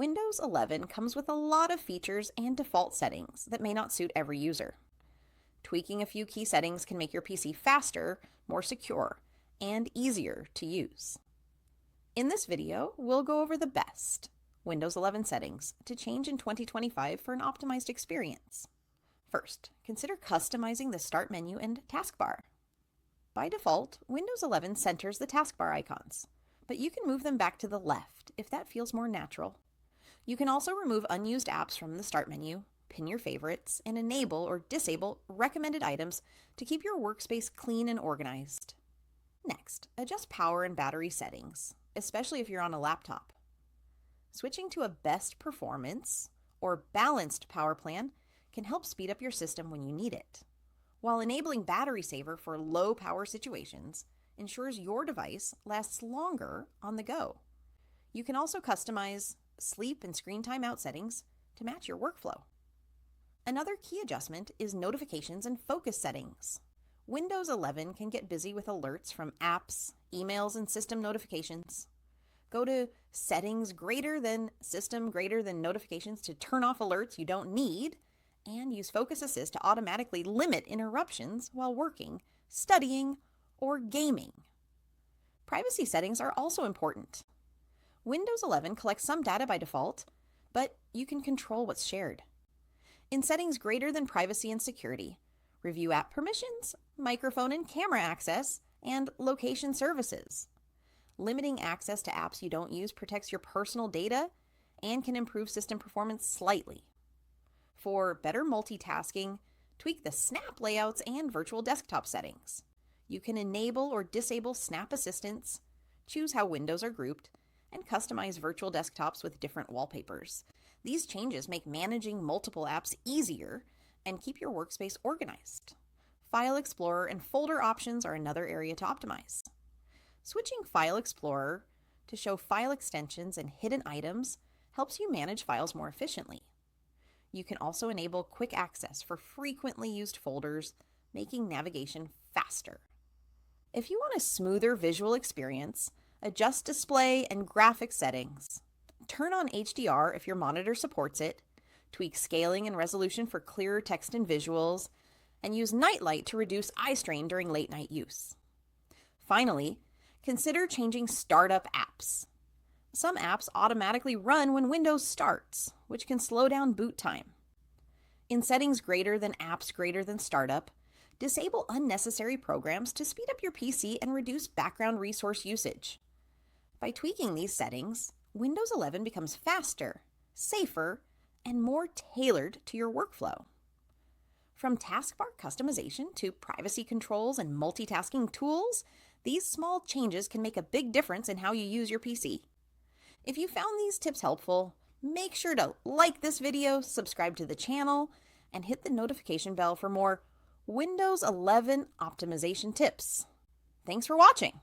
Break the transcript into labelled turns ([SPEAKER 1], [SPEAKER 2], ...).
[SPEAKER 1] Windows 11 comes with a lot of features and default settings that may not suit every user. Tweaking a few key settings can make your PC faster, more secure, and easier to use. In this video, we'll go over the best Windows 11 settings to change in 2025 for an optimized experience. First, consider customizing the Start menu and taskbar. By default, Windows 11 centers the taskbar icons, but you can move them back to the left if that feels more natural. You can also remove unused apps from the Start menu, pin your favorites, and enable or disable recommended items to keep your workspace clean and organized. Next, adjust power and battery settings, especially if you're on a laptop. Switching to a best performance or balanced power plan can help speed up your system when you need it, while enabling battery saver for low power situations ensures your device lasts longer on the go. You can also customize sleep and screen timeout settings to match your workflow. Another key adjustment is notifications and focus settings. Windows 11 can get busy with alerts from apps, emails, and system notifications. Go to Settings greater than System greater than Notifications to turn off alerts you don't need, and use Focus Assist to automatically limit interruptions while working, studying, or gaming. Privacy settings are also important. Windows 11 collects some data by default, but you can control what's shared. In Settings greater than Privacy and Security, review app permissions, microphone and camera access, and location services. Limiting access to apps you don't use protects your personal data and can improve system performance slightly. For better multitasking, tweak the snap layouts and virtual desktop settings. You can enable or disable snap assistants, choose how windows are grouped, and customize virtual desktops with different wallpapers. These changes make managing multiple apps easier and keep your workspace organized. File Explorer and folder options are another area to optimize. Switching File Explorer to show file extensions and hidden items helps you manage files more efficiently. You can also enable quick access for frequently used folders, making navigation faster. If you want a smoother visual experience, adjust display and graphics settings. Turn on HDR if your monitor supports it, tweak scaling and resolution for clearer text and visuals, and use nightlight to reduce eye strain during late night use. Finally, consider changing startup apps. Some apps automatically run when Windows starts, which can slow down boot time. In Settings greater than Apps greater than Startup, disable unnecessary programs to speed up your PC and reduce background resource usage. By tweaking these settings, Windows 11 becomes faster, safer, and more tailored to your workflow. From taskbar customization to privacy controls and multitasking tools, these small changes can make a big difference in how you use your PC. If you found these tips helpful, make sure to like this video, subscribe to the channel, and hit the notification bell for more Windows 11 optimization tips. Thanks for watching.